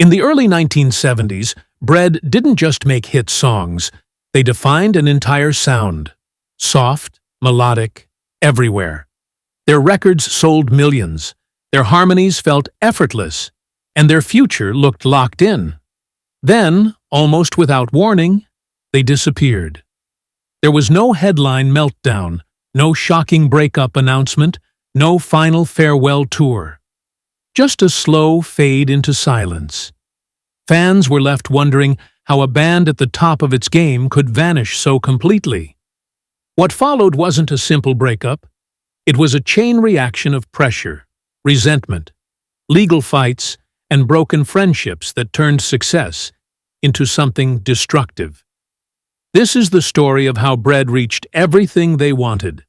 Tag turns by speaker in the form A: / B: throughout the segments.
A: In the early 1970s, Bread didn't just make hit songs, they defined an entire sound. Soft, melodic, everywhere. Their records sold millions, their harmonies felt effortless, and their future looked locked in. Then, almost without warning, they disappeared. There was no headline meltdown, no shocking breakup announcement, no final farewell tour. Just a slow fade into silence. Fans were left wondering how a band at the top of its game could vanish so completely. What followed wasn't a simple breakup. It was a chain reaction of pressure, resentment, legal fights, and broken friendships that turned success into something destructive. This is the story of how Bread reached everything they wanted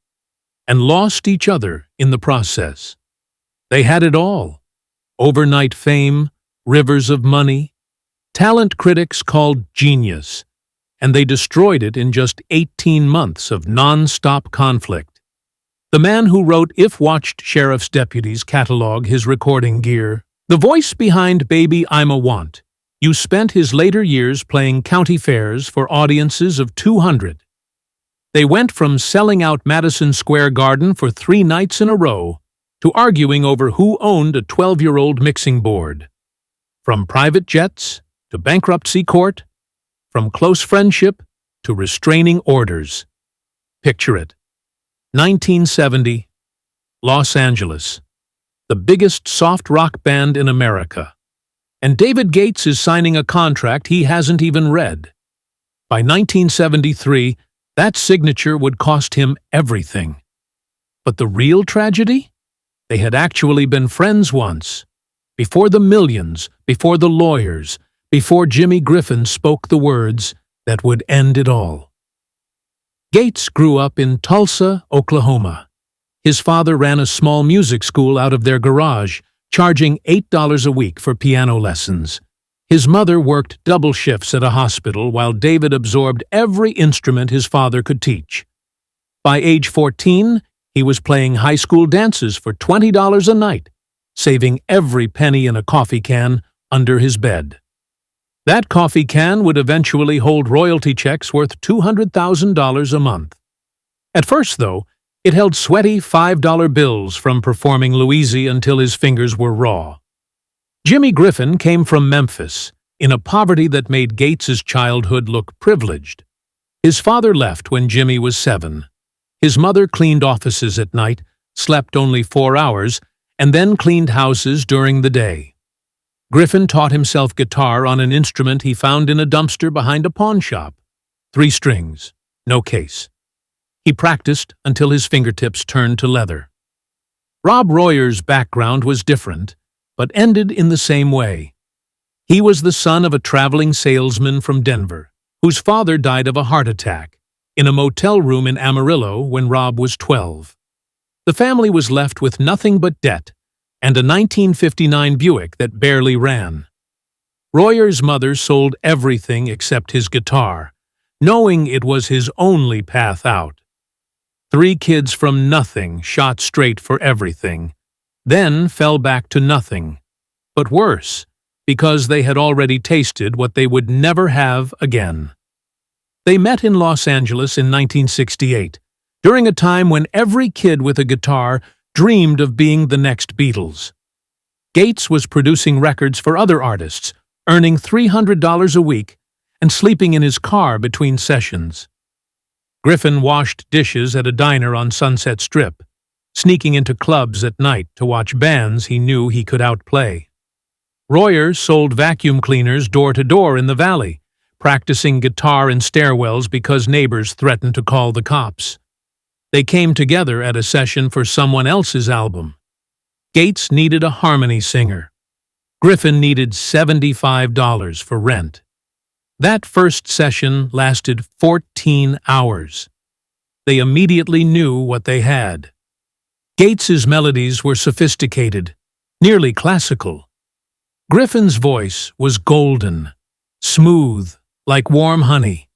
A: and lost each other in the process. They had it all: overnight fame, rivers of money, talent critics called genius, and they destroyed it in just 18 months of non-stop conflict. The man who wrote If watched sheriff's deputies catalog his recording gear, the voice behind Baby I'm a Want, you spent his later years playing county fairs for audiences of 200. They went from selling out Madison Square Garden for 3 nights in a row to arguing over who owned a 12-year-old mixing board. From private jets to bankruptcy court, from close friendship to restraining orders. Picture it. 1970, Los Angeles, the biggest soft rock band in America. And David Gates is signing a contract he hasn't even read. By 1973, that signature would cost him everything. But the real tragedy? They had actually been friends once. Before the millions, before the lawyers, before Jimmy Griffin spoke the words that would end it all. Gates grew up in Tulsa, Oklahoma. His father ran a small music school out of their garage, charging $8 a week for piano lessons. His mother worked double shifts at a hospital while David absorbed every instrument his father could teach. By age 14, he was playing high school dances for $20 a night, saving every penny in a coffee can under his bed. That coffee can would eventually hold royalty checks worth $200,000 a month. At first, though, it held sweaty $5 bills from performing Louise until his fingers were raw. Jimmy Griffin came from Memphis, in a poverty that made Gates's childhood look privileged. His father left when Jimmy was 7. His mother cleaned offices at night, slept only 4 hours, and then cleaned houses during the day. Griffin taught himself guitar on an instrument he found in a dumpster behind a pawn shop. 3 strings, no case. He practiced until his fingertips turned to leather. Rob Royer's background was different, but ended in the same way. He was the son of a traveling salesman from Denver, whose father died of a heart attack in a motel room in Amarillo when Rob was 12. The family was left with nothing but debt and a 1959 Buick that barely ran. Royer's mother sold everything except his guitar, knowing it was his only path out. 3 kids from nothing shot straight for everything, then fell back to nothing. But worse, because they had already tasted what they would never have again. They met in Los Angeles in 1968, during a time when every kid with a guitar dreamed of being the next Beatles. Gates was producing records for other artists, earning $300 a week and sleeping in his car between sessions. Griffin washed dishes at a diner on Sunset Strip, sneaking into clubs at night to watch bands he knew he could outplay. Royer sold vacuum cleaners door to door in the valley, practicing guitar in stairwells because neighbors threatened to call the cops. They came together at a session for someone else's album. Gates needed a harmony singer. Griffin needed $75 for rent. That first session lasted 14 hours. They immediately knew what they had. Gates's melodies were sophisticated, nearly classical. Griffin's voice was golden, smooth, like warm honey.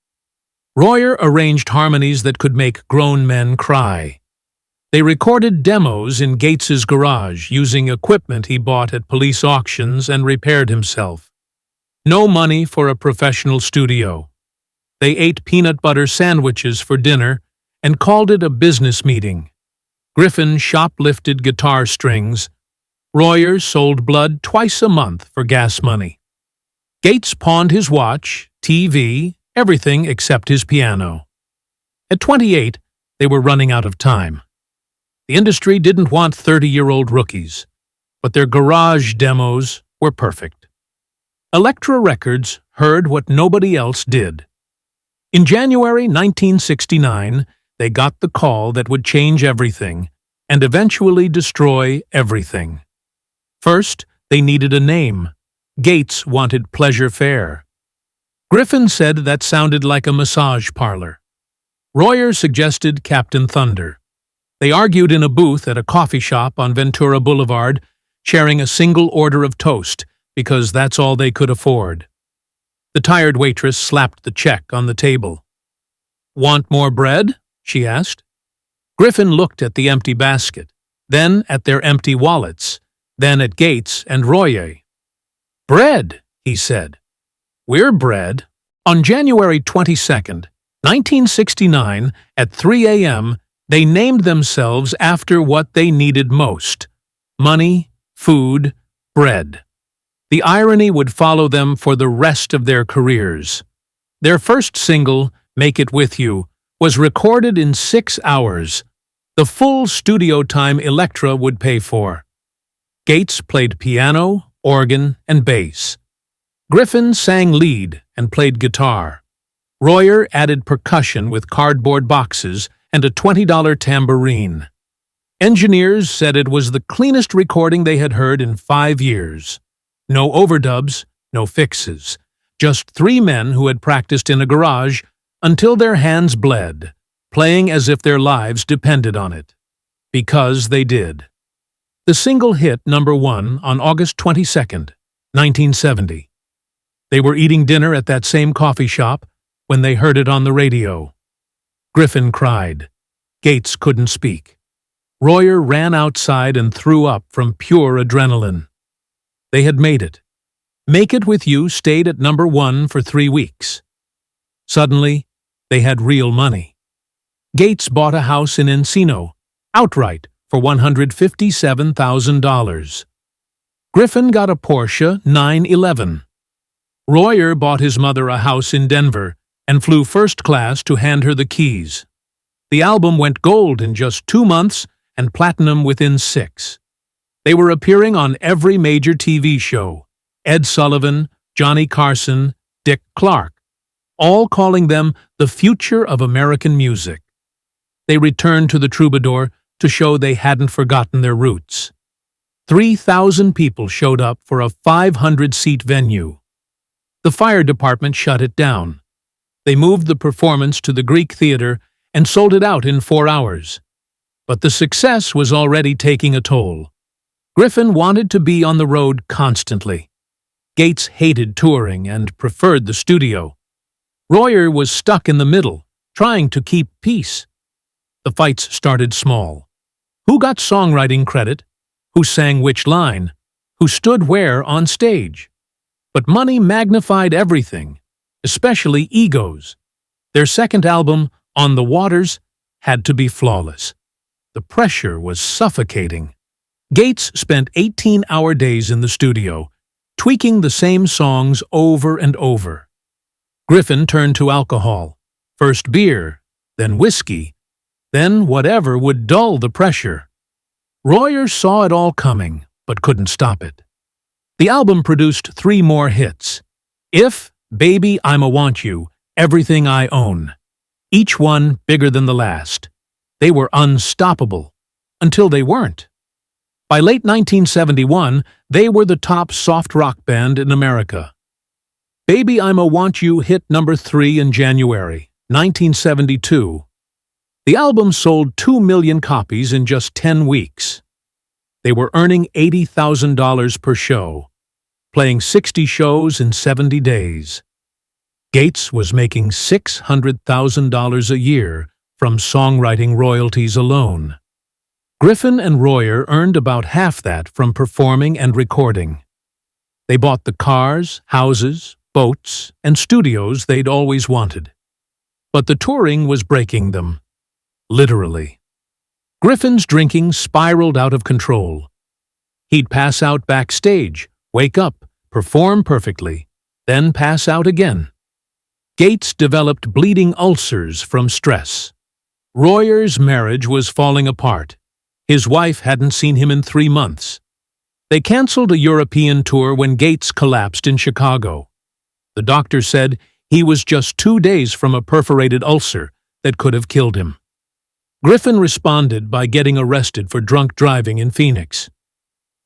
A: Royer arranged harmonies that could make grown men cry. They recorded demos in Gates's garage using equipment he bought at police auctions and repaired himself. No money for a professional studio. They ate peanut butter sandwiches for dinner and called it a business meeting. Griffin shoplifted guitar strings. Royer sold blood twice a month for gas money. Gates pawned his watch, TV, everything except his piano. At 28, they were running out of time. The industry didn't want 30-year-old rookies, but their garage demos were perfect. Elektra Records heard what nobody else did. In January 1969, they got the call that would change everything and eventually destroy everything. First, they needed a name. Gates wanted Pleasure Fair. Griffin said that sounded like a massage parlor. Royer suggested Captain Thunder. They argued in a booth at a coffee shop on Ventura Boulevard, sharing a single order of toast, because that's all they could afford. The tired waitress slapped the check on the table. "Want more bread?" she asked. Griffin looked at the empty basket, then at their empty wallets, then at Gates and Royer. "Bread," he said. "We're bread." On January 22, 1969, at 3 a.m., they named themselves after what they needed most: money, food, bread. The irony would follow them for the rest of their careers. Their first single, Make It With You, was recorded in 6 hours, the full studio time Elektra would pay for. Gates played piano, organ, and bass. Griffin sang lead and played guitar. Royer added percussion with cardboard boxes and a $20 tambourine. Engineers said it was the cleanest recording they had heard in 5 years. No overdubs, no fixes. Just 3 men who had practiced in a garage until their hands bled, playing as if their lives depended on it. Because they did. The single hit #1 on August 22, 1970. They were eating dinner at that same coffee shop when they heard it on the radio. Griffin cried. Gates couldn't speak. Royer ran outside and threw up from pure adrenaline. They had made it. Make It With You stayed at #1 for 3 weeks. Suddenly, they had real money. Gates bought a house in Encino, outright, for $157,000. Griffin got a Porsche 911. Royer bought his mother a house in Denver and flew first class to hand her the keys. The album went gold in just 2 months and platinum within 6. They were appearing on every major TV show: Ed Sullivan, Johnny Carson, Dick Clark, all calling them the future of American music. They returned to the Troubadour to show they hadn't forgotten their roots. 3,000 people showed up for a 500-seat venue. The fire department shut it down. They moved the performance to the Greek Theater and sold it out in 4 hours. But the success was already taking a toll. Griffin wanted to be on the road constantly. Gates hated touring and preferred the studio. Royer was stuck in the middle, trying to keep peace. The fights started small. Who got songwriting credit? Who sang which line? Who stood where on stage? But money magnified everything, especially egos. Their second album, On the Waters, had to be flawless. The pressure was suffocating. Gates spent 18-hour days in the studio, tweaking the same songs over and over. Griffin turned to alcohol, first beer, then whiskey, then whatever would dull the pressure. Royer saw it all coming, but couldn't stop it. The album produced 3 more hits: If, Baby, I'ma Want You, Everything I Own. Each one bigger than the last. They were unstoppable, until they weren't. By late 1971, they were the top soft rock band in America. Baby, I'ma Want You hit #3 in January 1972. The album sold 2 million copies in just 10 weeks. They were earning $80,000 per show, playing 60 shows in 70 days. Gates was making $600,000 a year from songwriting royalties alone. Griffin and Royer earned about half that from performing and recording. They bought the cars, houses, boats, and studios they'd always wanted. But the touring was breaking them. Literally. Griffin's drinking spiraled out of control. He'd pass out backstage, wake up, perform perfectly, then pass out again. Gates developed bleeding ulcers from stress. Royer's marriage was falling apart. His wife hadn't seen him in 3 months. They canceled a European tour when Gates collapsed in Chicago. The doctor said he was just 2 days from a perforated ulcer that could have killed him. Griffin responded by getting arrested for drunk driving in Phoenix.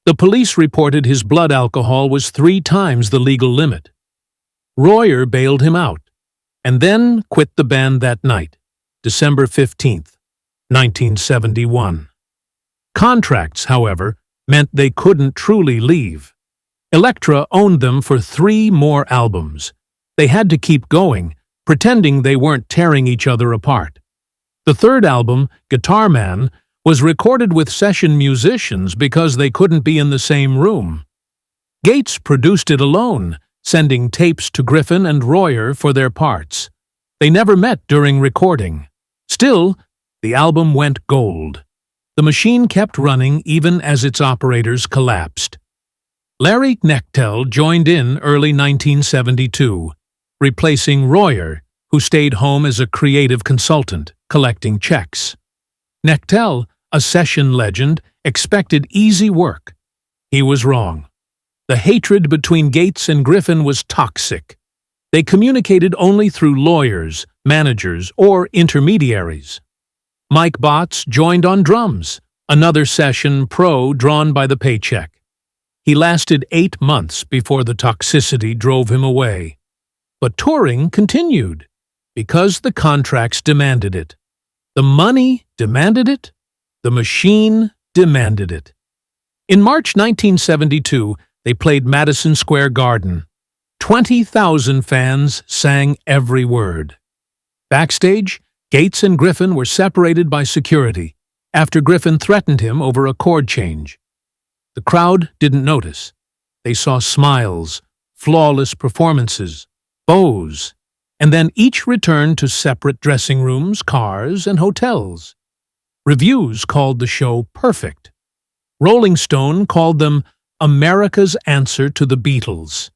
A: The police reported his blood alcohol was 3 times the legal limit. Royer bailed him out, and then quit the band that night, December 15, 1971. Contracts, however, meant they couldn't truly leave. Elektra owned them for 3 more albums. They had to keep going, pretending they weren't tearing each other apart. The 3rd album, Guitar Man, was recorded with session musicians because they couldn't be in the same room. Gates produced it alone, sending tapes to Griffin and Royer for their parts. They never met during recording. Still, the album went gold. The machine kept running even as its operators collapsed. Larry Knechtel joined in early 1972, replacing Royer, who stayed home as a creative consultant, collecting checks. Knechtel, a session legend, expected easy work. He was wrong. The hatred between Gates and Griffin was toxic. They communicated only through lawyers, managers, or intermediaries. Mike Botts joined on drums, another session pro drawn by the paycheck. He lasted 8 months before the toxicity drove him away. But touring continued, because the contracts demanded it. The money demanded it. The machine demanded it. In March 1972, they played Madison Square Garden. 20,000 fans sang every word. Backstage, Gates and Griffin were separated by security after Griffin threatened him over a chord change. The crowd didn't notice. They saw smiles, flawless performances, bows, and then each returned to separate dressing rooms, cars, and hotels. Reviews called the show perfect. Rolling Stone called them America's answer to the Beatles.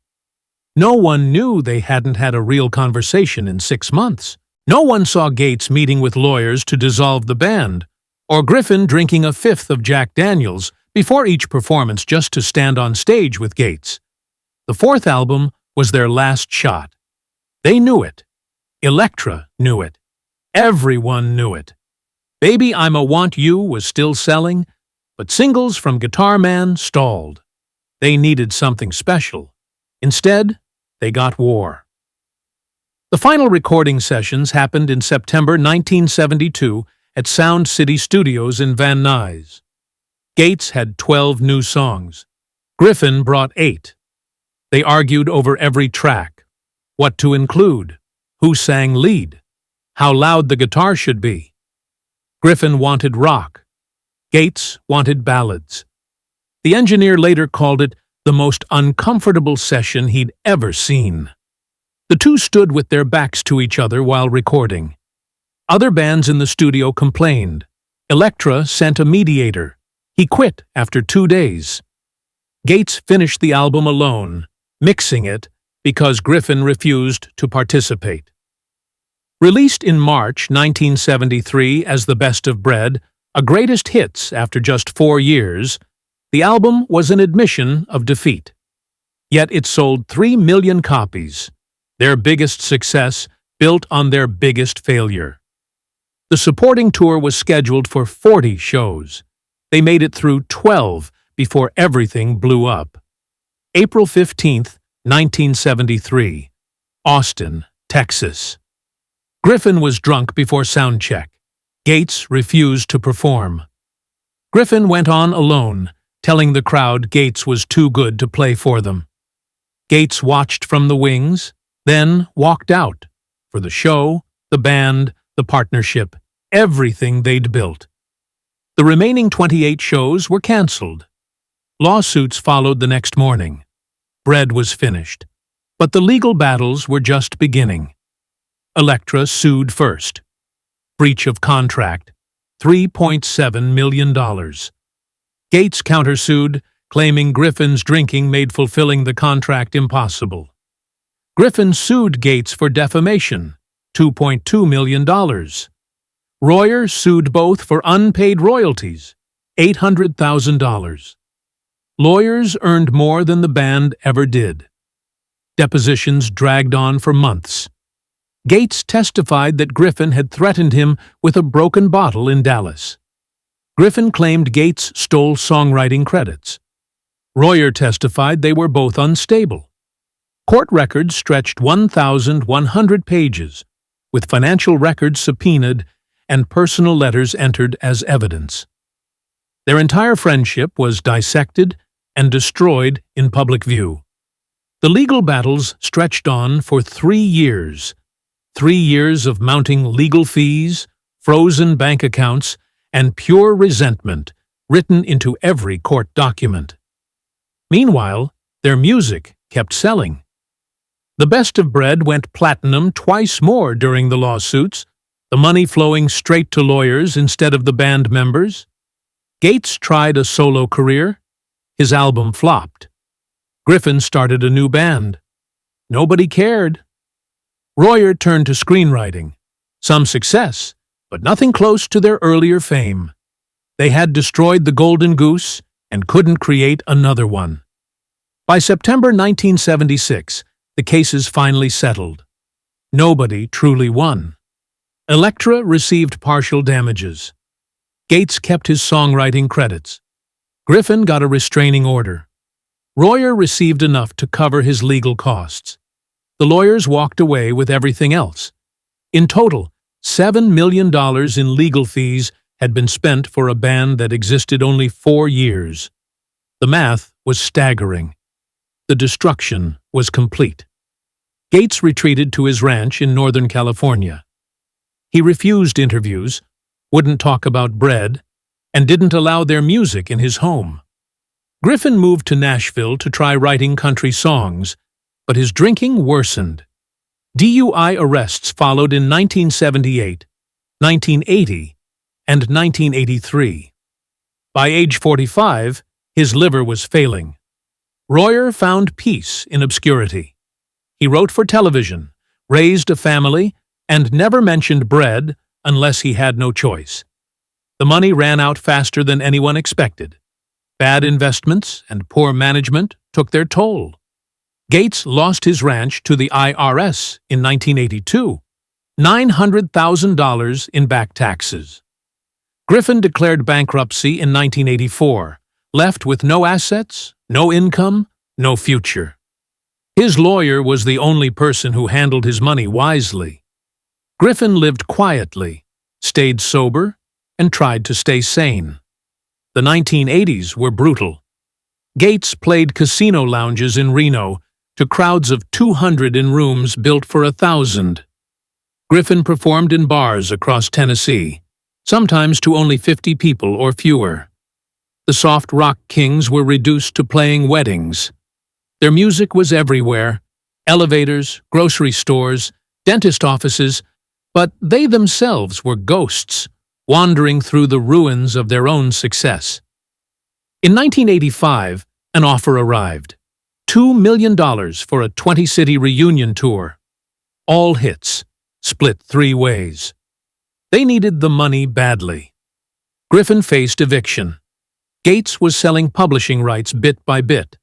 A: No one knew they hadn't had a real conversation in 6 months. No one saw Gates meeting with lawyers to dissolve the band, or Griffin drinking a 5th of Jack Daniels before each performance just to stand on stage with Gates. The 4th album was their last shot. They knew it. Elektra knew it. Everyone knew it. Baby I'm a Want You was still selling, but singles from Guitar Man stalled. They needed something special. Instead, they got war. The final recording sessions happened in September 1972 at Sound City Studios in Van Nuys. Gates had 12 new songs. Griffin brought 8. They argued over every track, what to include, who sang lead, how loud the guitar should be. Griffin wanted rock. Gates wanted ballads. The engineer later called it the most uncomfortable session he'd ever seen. The two stood with their backs to each other while recording. Other bands in the studio complained. Elektra sent a mediator. He quit after 2 days. Gates finished the album alone, mixing it because Griffin refused to participate. Released in March 1973 as The Best of Bread, a greatest hits after just 4 years, the album was an admission of defeat. Yet it sold 3 million copies, their biggest success built on their biggest failure. The supporting tour was scheduled for 40 shows. They made it through 12 before everything blew up. April 15, 1973, Austin, Texas. Griffin was drunk before sound check. Gates refused to perform. Griffin went on alone, telling the crowd Gates was too good to play for them. Gates watched from the wings, then walked out for the show, the band, the partnership, everything they'd built. The remaining 28 shows were canceled. Lawsuits followed the next morning. Bread was finished. But the legal battles were just beginning. Elektra sued first. Breach of contract, $3.7 million. Gates countersued, claiming Griffin's drinking made fulfilling the contract impossible. Griffin sued Gates for defamation, $2.2 million. Royer sued both for unpaid royalties, $800,000. Lawyers earned more than the band ever did. Depositions dragged on for months. Gates testified that Griffin had threatened him with a broken bottle in Dallas. Griffin claimed Gates stole songwriting credits. Royer testified they were both unstable. Court records stretched 1,100 pages, with financial records subpoenaed and personal letters entered as evidence. Their entire friendship was dissected and destroyed in public view. The legal battles stretched on for 3 years. 3 years of mounting legal fees, frozen bank accounts, and pure resentment written into every court document. Meanwhile, their music kept selling. The Best of Bread went platinum twice more during the lawsuits, the money flowing straight to lawyers instead of the band members. Gates tried a solo career. His album flopped. Griffin started a new band. Nobody cared. Royer turned to screenwriting. Some success, but nothing close to their earlier fame. They had destroyed the Golden Goose and couldn't create another one. By September 1976, the cases finally settled. Nobody truly won. Elektra received partial damages. Gates kept his songwriting credits. Griffin got a restraining order. Royer received enough to cover his legal costs. The lawyers walked away with everything else. In total, $7 million in legal fees had been spent for a band that existed only 4 years. The math was staggering. The destruction was complete. Gates retreated to his ranch in Northern California. He refused interviews, wouldn't talk about bread, and didn't allow their music in his home. Griffin moved to Nashville to try writing country songs, but his drinking worsened. DUI arrests followed in 1978, 1980, and 1983. By age 45, his liver was failing. Royer found peace in obscurity. He wrote for television, raised a family, and never mentioned bread unless he had no choice. The money ran out faster than anyone expected. Bad investments and poor management took their toll. Gates lost his ranch to the IRS in 1982, $900,000 in back taxes. Griffin declared bankruptcy in 1984, left with no assets, no income, no future. His lawyer was the only person who handled his money wisely. Griffin lived quietly, stayed sober, and tried to stay sane. The 1980s were brutal. Gates played casino lounges in Reno to crowds of 200 in rooms built for 1,000. Griffin performed in bars across Tennessee, sometimes to only 50 people or fewer. The soft rock kings were reduced to playing weddings. Their music was everywhere, elevators, grocery stores, dentist offices, but they themselves were ghosts, wandering through the ruins of their own success. In 1985, an offer arrived. $2 million for a 20-city reunion tour. All hits, split 3 ways. They needed the money badly. Griffin faced eviction. Gates was selling publishing rights bit by bit.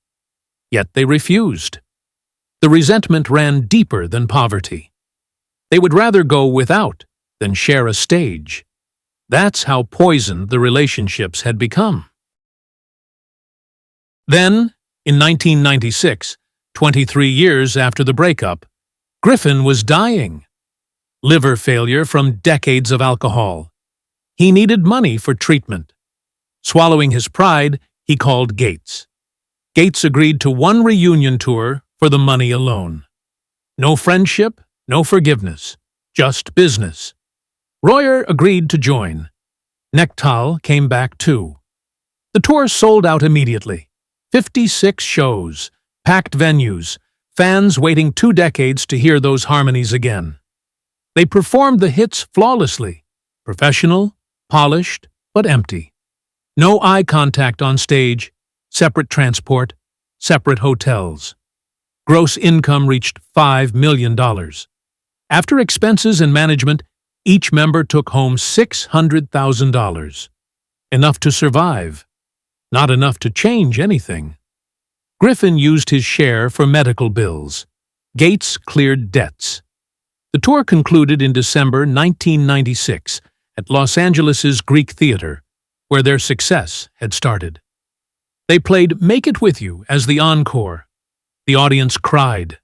A: Yet they refused. The resentment ran deeper than poverty. They would rather go without than share a stage. That's how poisoned the relationships had become. Then, in 1996, 23 years after the breakup, Griffin was dying. Liver failure from decades of alcohol. He needed money for treatment. Swallowing his pride, he called Gates. Gates agreed to one reunion tour for the money alone. No friendship, no forgiveness, just business. Royer agreed to join. Nektal came back too. The tour sold out immediately. 56 shows, Packed venues, fans waiting 2 decades to hear those harmonies again. They performed the hits flawlessly, professional, polished, but empty. No eye contact on stage, separate transport, separate hotels. Gross income reached $5 million. After expenses and management, each member took home $600,000. Enough to survive, not enough to change anything. Griffin used his share for medical bills. Gates cleared debts. The tour concluded in December 1996 at Los Angeles' Greek Theater, where their success had started. They played Make It With You as the encore. The audience cried.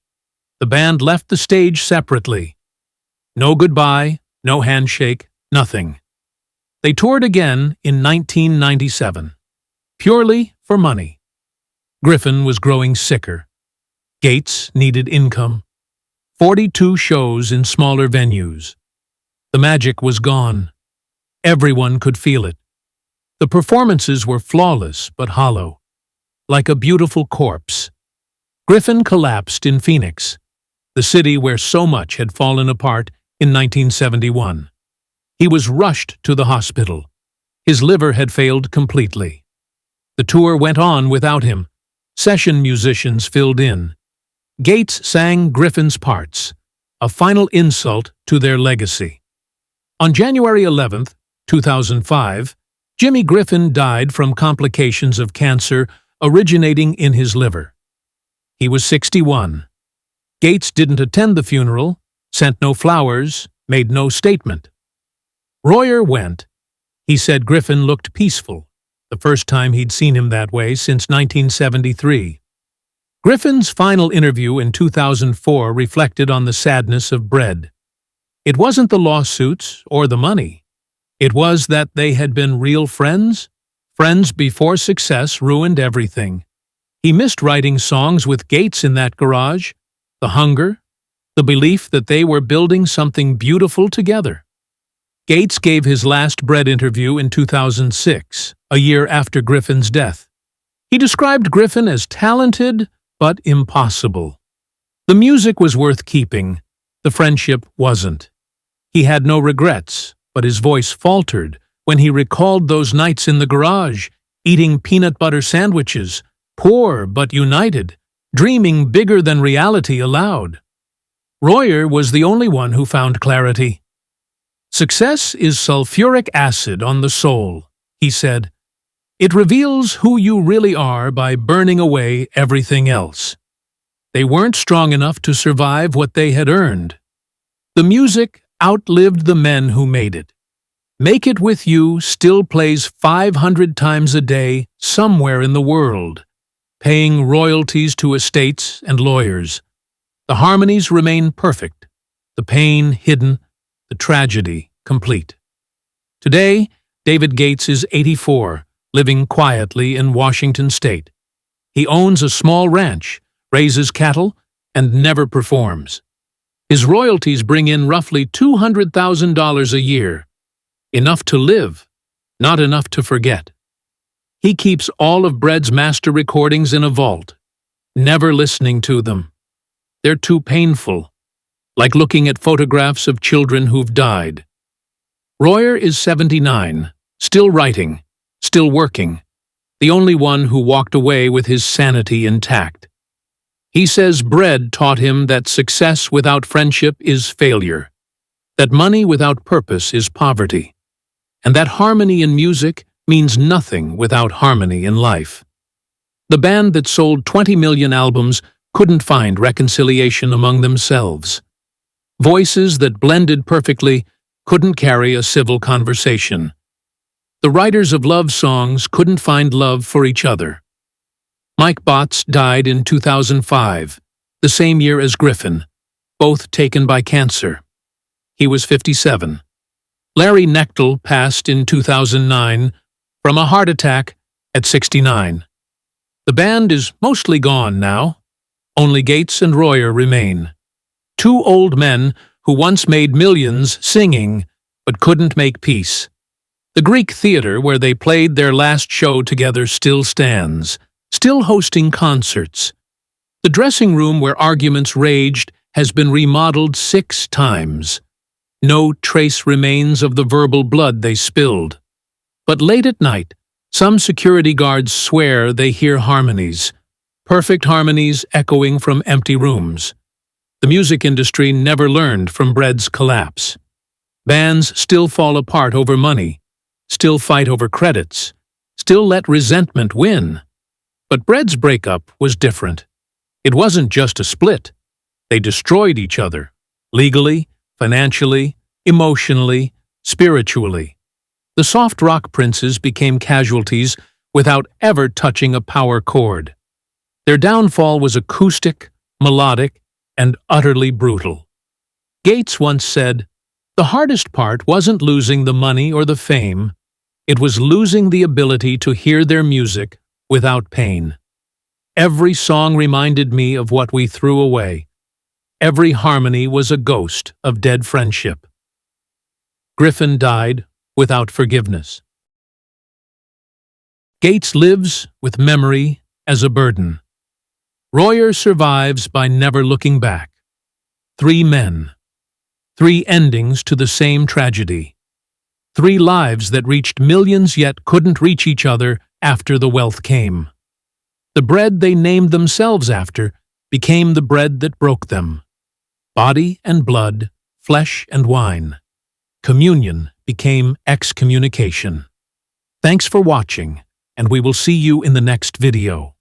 A: The band left the stage separately. No goodbye, no handshake, nothing. They toured again in 1997, purely for money. Griffin was growing sicker. Gates needed income. 42 shows in smaller venues. The magic was gone. Everyone could feel it. The performances were flawless but hollow, like a beautiful corpse. Griffin collapsed in Phoenix, the city where so much had fallen apart in 1971. He was rushed to the hospital. His liver had failed completely. The tour went on without him. Session musicians filled in. Gates sang Griffin's parts, a final insult to their legacy. On January 11, 2005, Jimmy Griffin died from complications of cancer originating in his liver. He was 61. Gates didn't attend the funeral, sent no flowers, made no statement. Royer went. He said Griffin looked peaceful, the first time he'd seen him that way since 1973. Griffin's final interview in 2004 reflected on the sadness of Bread. It wasn't the lawsuits or the money. It was that they had been real friends, friends before success ruined everything. He missed writing songs with Gates in that garage, the hunger, the belief that they were building something beautiful together. Gates gave his last Bread interview in 2006, a year after Griffin's death. He described Griffin as talented but impossible. The music was worth keeping, the friendship wasn't. He had no regrets, but his voice faltered when he recalled those nights in the garage, eating peanut butter sandwiches, poor but united, dreaming bigger than reality allowed. Royer was the only one who found clarity. Success is sulfuric acid on the soul, he said. It reveals who you really are by burning away everything else. They weren't strong enough to survive what they had earned. The music outlived the men who made it. Make It With You still plays 500 times a day somewhere in the world, paying royalties to estates and lawyers. The harmonies remain perfect, the pain hidden, the tragedy complete. Today, David Gates is 84, living quietly in Washington state. He owns a small ranch, raises cattle, and never performs. His royalties bring in roughly $200,000 a year. Enough to live, not enough to forget. He keeps all of Bread's master recordings in a vault, never listening to them. They're too painful, like looking at photographs of children who've died. Royer is 79, still writing, still working, the only one who walked away with his sanity intact. He says Bread taught him that success without friendship is failure, that money without purpose is poverty, and that harmony in music means nothing without harmony in life. The band that sold 20 million albums couldn't find reconciliation among themselves. Voices that blended perfectly couldn't carry a civil conversation. The writers of love songs couldn't find love for each other. Mike Botts died in 2005, the same year as Griffin, both taken by cancer. He was 57. Larry Knechtel passed in 2009 from a heart attack at 69. The band is mostly gone now. Only Gates and Royer remain. Two old men who once made millions singing but couldn't make peace. The Greek Theater where they played their last show together still stands, still hosting concerts. The dressing room where arguments raged has been remodeled 6 times. No trace remains of the verbal blood they spilled. But late at night, some security guards swear they hear harmonies, perfect harmonies echoing from empty rooms. The music industry never learned from Bread's collapse. Bands still fall apart over money, still fight over credits, still let resentment win. But Bread's breakup was different. It wasn't just a split. They destroyed each other, legally, financially, emotionally, spiritually. The soft rock princes became casualties without ever touching a power chord. Their downfall was acoustic, melodic, and utterly brutal. Gates once said, "The hardest part wasn't losing the money or the fame, it was losing the ability to hear their music without pain. Every song reminded me of what we threw away. Every harmony was a ghost of dead friendship." Griffin died without forgiveness. Gates lives with memory as a burden. Royer survives by never looking back. 3 men. 3 endings to the same tragedy. 3 lives that reached millions yet couldn't reach each other after the wealth came. The bread they named themselves after became the bread that broke them. Body and blood, flesh and wine. Communion became excommunication. Thanks for watching, and we will see you in the next video.